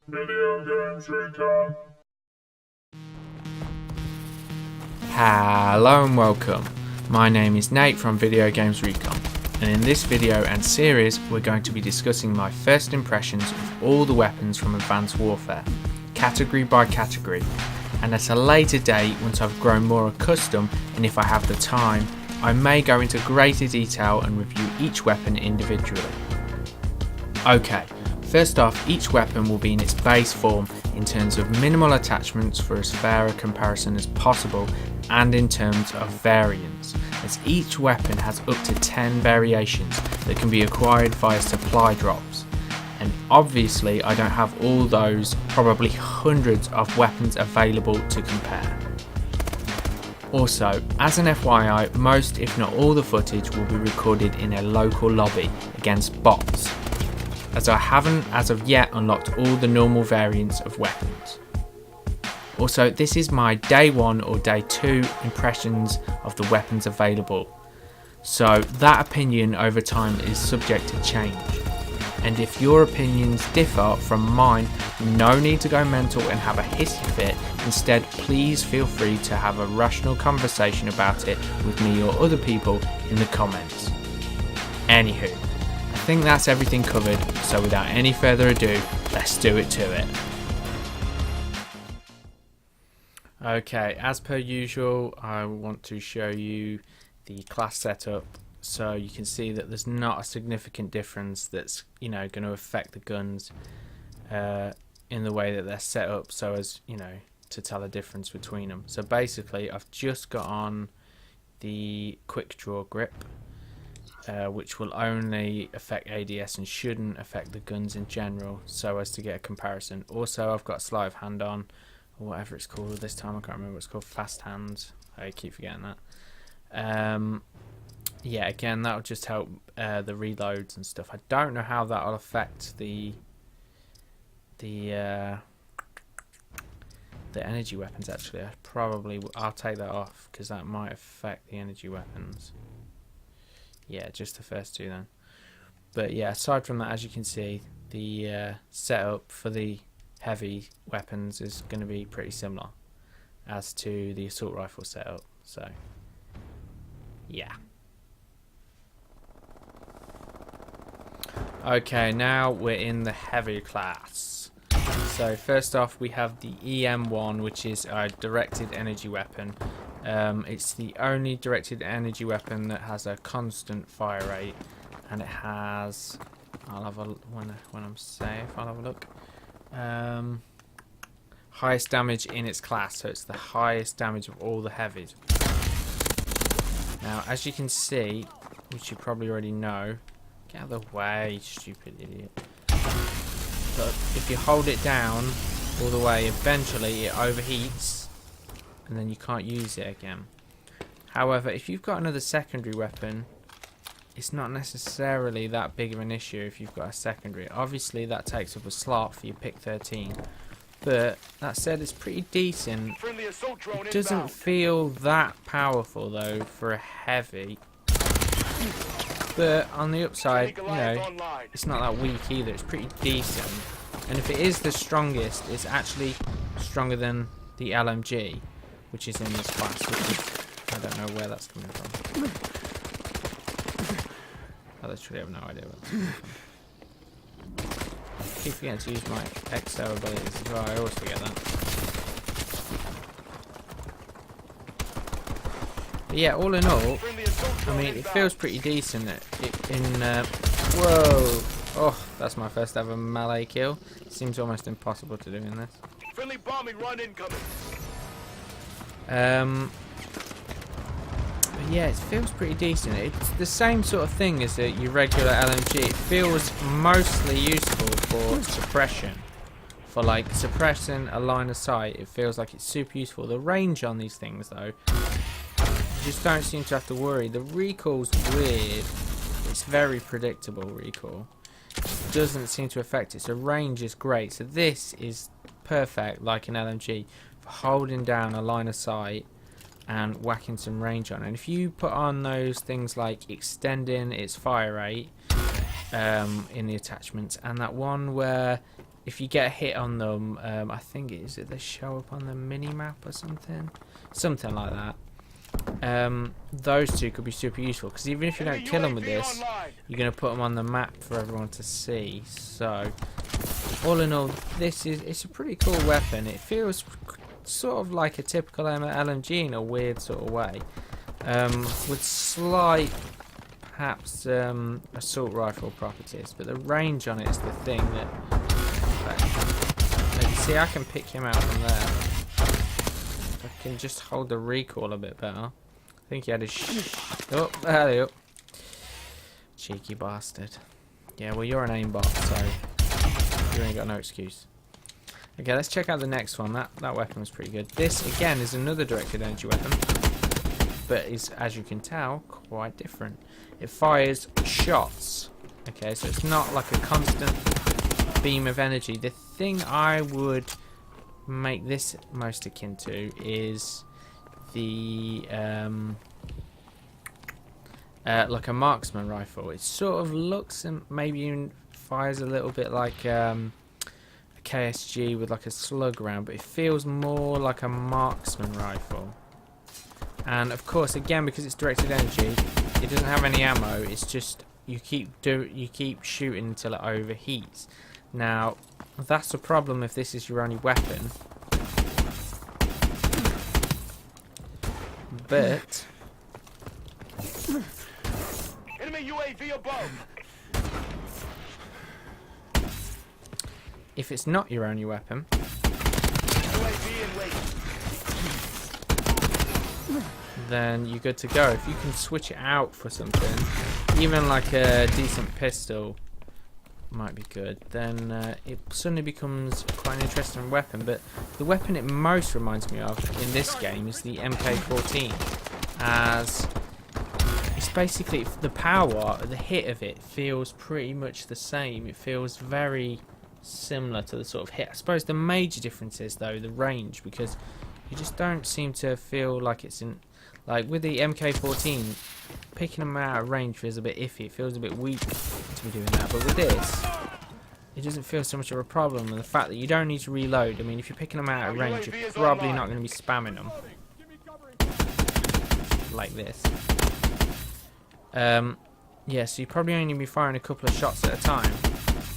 Video Games Recon. Hello and welcome. My name is Nate from Video Games Recon, and in this video and series we're going to be discussing my first impressions of all the weapons from Advanced Warfare, category by category, and at a later date, once I've grown more accustomed and if I have the time, I may go into greater detail and review each weapon individually. Okay, first off, each weapon will be in its base form in terms of minimal attachments for as fair a comparison as possible, and in terms of variants, as each weapon has up to 10 variations that can be acquired via supply drops. And obviously I don't have all those probably hundreds of weapons available to compare. Also, as an FYI, most if not all the footage will be recorded in a local lobby against bots, as I haven't as of yet unlocked all the normal variants of weapons. Also, this is my day 1 or day 2 impressions of the weapons available, so that opinion over time is subject to change. And if your opinions differ from mine, no need to go mental and have a hissy fit. Instead, please feel free to have a rational conversation about it with me or other people in the comments. Anywho, I think that's everything covered, so without any further ado, let's do it to it. Okay, as per usual, I want to show you the class setup so you can see that there's not a significant difference that's, going to affect the guns in the way that they're set up so as, to tell a difference between them. So basically, I've just got on the quick draw grip, which will only affect ADS and shouldn't affect the guns in general, so as to get a comparison. Also, I've got sleight of hand on, or whatever it's called this time. I can't remember what it's called. Fast hands. I keep forgetting that. Yeah, again, that'll just help the reloads and stuff. I don't know how that'll affect the energy weapons. Actually, I'll take that off because that might affect the energy weapons. Yeah, just the first two then. But yeah, aside from that, as you can see, the setup for the heavy weapons is going to be pretty similar as to the assault rifle setup. So yeah. Okay, now we're in the heavy class. So first off, we have the EM1, which is a directed energy weapon. It's the only directed energy weapon that has a constant fire rate, and it has, I'll have a when I'm safe, I'll have a look. Highest damage in its class, so it's the highest damage of all the heavies. Now, as you can see, which you probably already know, get out of the way, stupid idiot. But if you hold it down all the way, eventually it overheats, and then you can't use it again. However, if you've got another secondary weapon, it's not necessarily that big of an issue if you've got a secondary. Obviously, that takes up a slot for your pick 13. But that said, it's pretty decent. It doesn't feel that powerful though for a heavy. But on the upside, it's not that weak either. It's pretty decent. And if it is the strongest, it's actually stronger than the LMG, which is in this class. I don't know where that's coming from. I literally have no idea where that's coming from. I keep forgetting to use my XO abilities as well. I always forget that. But yeah, all in all, I mean, it feels pretty decent. Whoa! Oh, that's my first ever melee kill. Seems almost impossible to do in this. Friendly bombing run incoming. But yeah, it feels pretty decent. It's the same sort of thing as your regular LMG. It feels mostly useful for suppression. For like suppressing a line of sight, it feels like it's super useful. The range on these things though, you just don't seem to have to worry. The recoil's weird. It's very predictable recoil. It doesn't seem to affect it. So range is great. So this is perfect, like an LMG, for holding down a line of sight and whacking some range on. And if you put on those things like extending its fire rate, in the attachments, and that one where if you get a hit on them, I think they show up on the mini map or something like that. Those two could be super useful, because even if you don't kill them with this, you're going to put them on the map for everyone to see. So all in all, it's a pretty cool weapon. It feels sort of like a typical LMG in a weird sort of way, with slight perhaps assault rifle properties, but the range on it is the thing that you see. I can pick him out from there. I can just hold the recoil a bit better. I think he had his oh, there you go. Cheeky bastard. Yeah, well, you're an aimbot, so you ain't got no excuse. Okay, let's check out the next one. That weapon was pretty good. This again is another directed energy weapon, but is, as you can tell, quite different. It fires shots. Okay, so it's not like a constant beam of energy. The thing I would make this most akin to is the like a marksman rifle. It sort of looks and maybe even fires a little bit like a KSG with like a slug round, but it feels more like a marksman rifle. And of course, again, because it's directed energy, it doesn't have any ammo. It's just you keep shooting until it overheats. Now, that's a problem if this is your only weapon. But Enemy UAV above. if it's not your only weapon, UAV in wait. then you're good to go. If you can switch it out for something, even like a decent pistol might be good, then it suddenly becomes quite an interesting weapon. But the weapon it most reminds me of in this game is the MK14, as it's basically the power, the hit of it feels pretty much the same. It feels very similar to the sort of hit. I suppose the major difference is though the range, because you just don't seem to feel like it's in, like with the MK14, picking them out of range feels a bit iffy. It feels a bit weak to be doing that, but with this, it doesn't feel so much of a problem. And the fact that you don't need to reload, I mean, if you're picking them out of range, you're probably not going to be spamming them like this. Yeah, so you're probably only be firing a couple of shots at a time,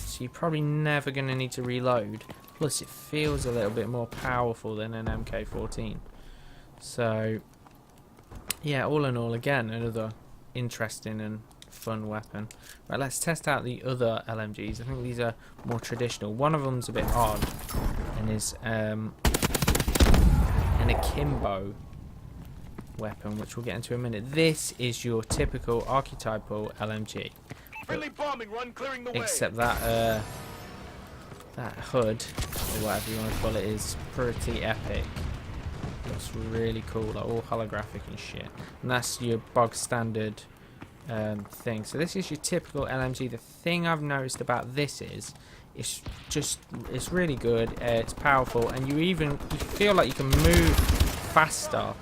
so you're probably never going to need to reload. Plus, it feels a little bit more powerful than an MK14. So yeah, all in all, again, another interesting and fun weapon. Right, let's test out the other LMGs. I think these are more traditional. One of them's a bit odd and is an akimbo weapon, which we'll get into in a minute. This is your typical archetypal LMG, Friendly bombing run clearing the way. except that that hood, or whatever you want to call it, is pretty epic. Looks really cool, like all holographic and shit. And that's your bog standard thing. So this is your typical LMG. The thing I've noticed about this is it's really good. It's powerful, and you feel like you can move faster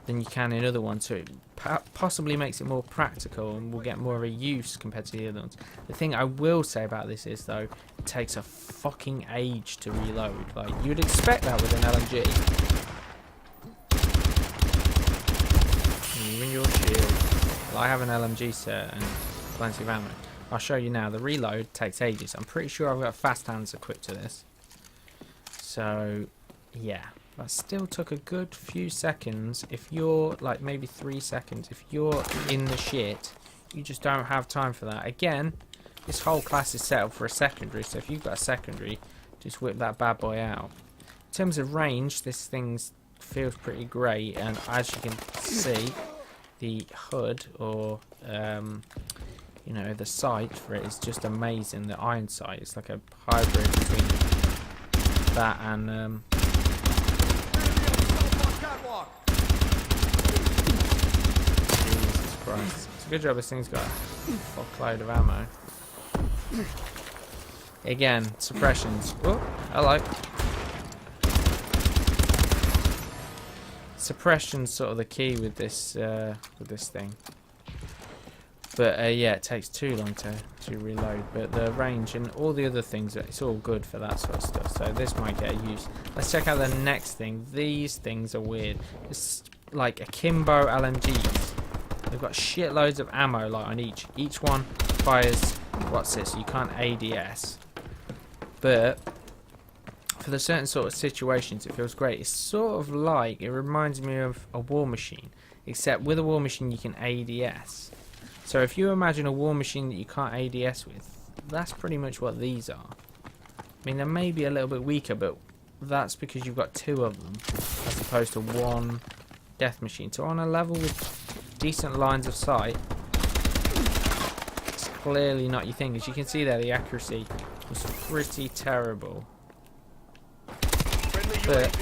than you can in other ones. So it possibly makes it more practical and will get more of a use compared to the other ones. The thing I will say about this is though, it takes a fucking age to reload. Like you would expect that with an LMG. Moving your shield. Well, I have an LMG set and plenty of ammo. I'll show you now. The reload takes ages. I'm pretty sure I've got fast hands equipped to this. So yeah, that still took a good few seconds. If you're like maybe 3 seconds, if you're in the shit, you just don't have time for that. Again, this whole class is set up for a secondary, so if you've got a secondary, just whip that bad boy out. In terms of range, this thing feels pretty great, and as you can see, the hood, or you know, the sight for it is just amazing. The iron sight, it's like a hybrid between that and Jesus Christ. It's a good job this thing's got a fuckload of ammo. Again, suppressions. Oh, hello. Suppression's sort of the key with this thing. But yeah, it takes too long to reload. But the range and all the other things, it's all good for that sort of stuff. So this might get used. Let's check out the next thing. These things are weird. It's like akimbo LMGs. They've got shitloads of ammo like on each. Each one fires, what's this? You can't ADS. But for the certain sort of situations, it feels great. It's sort of like, it reminds me of a war machine. Except with a war machine you can ADS. So if you imagine a war machine that you can't ADS with, that's pretty much what these are. I mean, they may be a little bit weaker, but that's because you've got two of them, as opposed to one death machine. So on a level with decent lines of sight, it's clearly not your thing. As you can see there, the accuracy was pretty terrible. But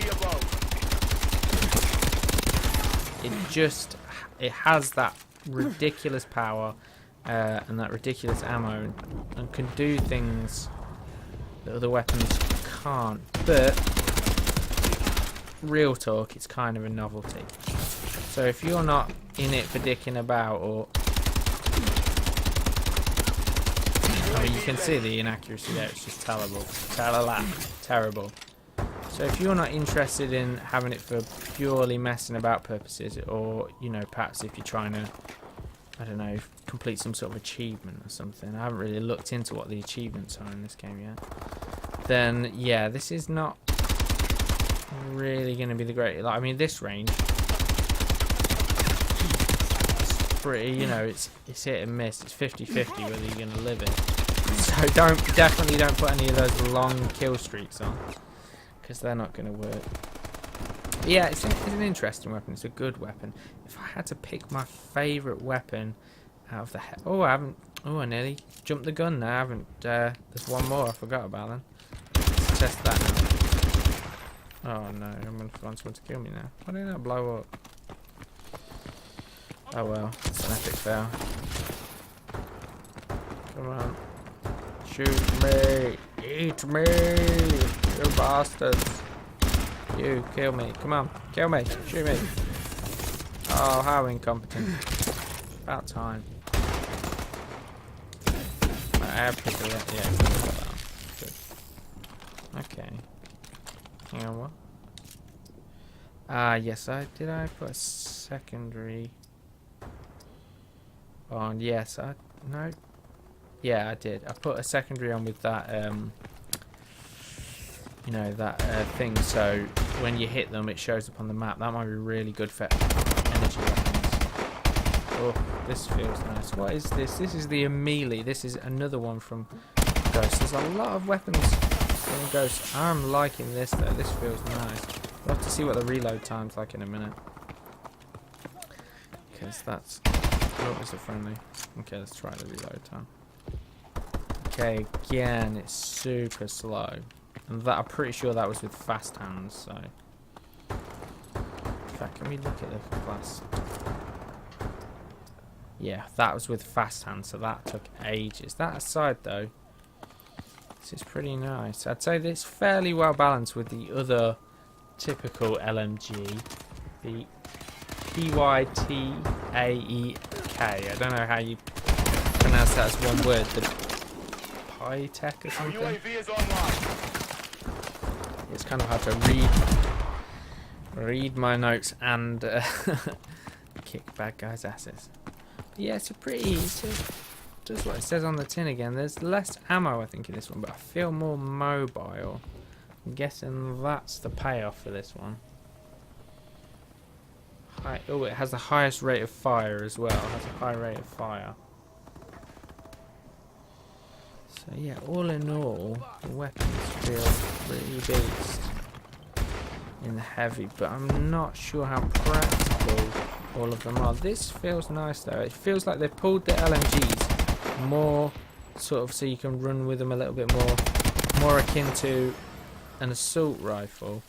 it has that ridiculous power and that ridiculous ammo and can do things that other weapons can't. But real talk, it's kind of a novelty. So if you're not in it for dicking about, or I mean, you can see the inaccuracy there, it's just terrible. Terrible. So if you're not interested in having it for purely messing about purposes, or, you know, perhaps if you're trying to, I don't know, complete some sort of achievement or something, I haven't really looked into what the achievements are in this game yet, then yeah, this is not really going to be the great, like, I mean, this range, it's pretty, you know, it's hit and miss, it's 50-50 whether you're going to live it. So definitely don't put any of those long kill streaks on, because they're not going to work. But yeah, it's an interesting weapon. It's a good weapon. If I had to pick my favourite weapon out of the I nearly jumped the gun now. I haven't. There's one more I forgot about then. Let's test that now. Oh no, I'm going to find someone to kill me now. Why didn't that blow up? Oh well, it's an epic fail. Come on. Shoot me! Eat me! You bastards! You, kill me. Come on, kill me. Shoot me. Oh, how incompetent. About time. I have to do it. Yeah, good. Okay. Hang on, what? Yes, I put a secondary on. Yes, no. Yeah, I did. I put a secondary on with that, you know, that thing, so when you hit them, it shows up on the map. That might be really good for energy weapons. Oh, this feels nice. What is this? This is the Melee. This is another one from Ghost. There's a lot of weapons from Ghost. I'm liking this, though. This feels nice. We'll have to see what the reload time's like in a minute. Because that's... Oh, it's a friendly. Okay, let's try the reload time. Okay, again, it's super slow. And that, I'm pretty sure that was with fast hands, so... In fact, can we look at the class? Yeah, that was with fast hands, so that took ages. That aside, though, this is pretty nice. I'd say this is fairly well balanced with the other typical LMG. The PYTAEK. I don't know how you pronounce that as one word. The Tech or something. UAV is online. It's kind of hard to read my notes and kick bad guys' asses. But yeah, it's a pretty. Does what it says on the tin again. There's less ammo, I think, in this one, but I feel more mobile. I'm guessing that's the payoff for this one. Oh, it has the highest rate of fire as well. It has a high rate of fire. So yeah, all in all, the weapons feel pretty beast in the heavy, but I'm not sure how practical all of them are. This feels nice though. It feels like they pulled the LMGs more sort of so you can run with them a little bit more akin to an assault rifle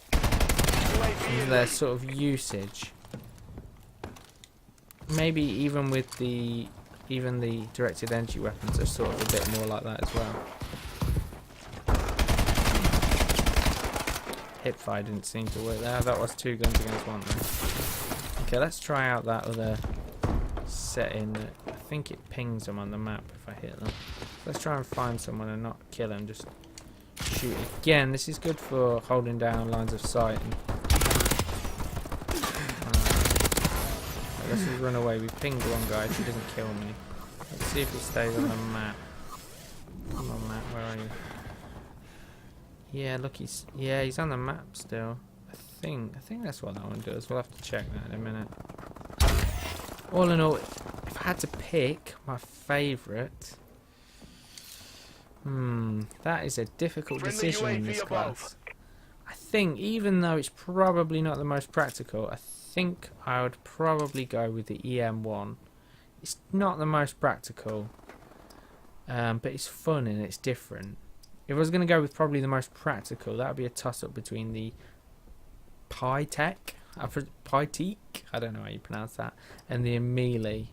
in their sort of usage. Maybe even with the directed energy weapons are sort of a bit more like that as well. Hipfire didn't seem to work there. That was 2 guns against 1 there. Okay, let's try out that other setting. I think it pings them on the map if I hit them. Let's try and find someone and not kill them, just shoot. Again, this is good for holding down lines of sight. And, let's just run away. We pinged one guy, if he doesn't kill me. Let's see if he stays on the map. Come on, Matt, where are you? Yeah, look, he's on the map still. I think that's what that one does. We'll have to check that in a minute. All in all, if I had to pick my favourite, that is a difficult decision in this class. I think, even though it's probably not the most practical, I think I would probably go with the EM1. It's not the most practical, but it's fun and it's different. If I was going to go with probably the most practical, that would be a toss-up between the Pytech, I don't know how you pronounce that, and the Melee.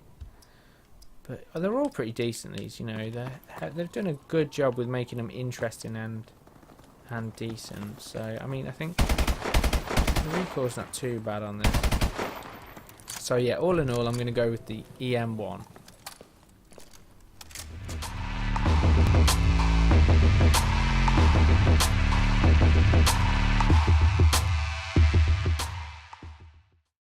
But they're all pretty decent, these, you know. They've done a good job with making them interesting and decent. So, I mean, I think the recoil's not too bad on this. So, yeah, all in all, I'm going to go with the EM1.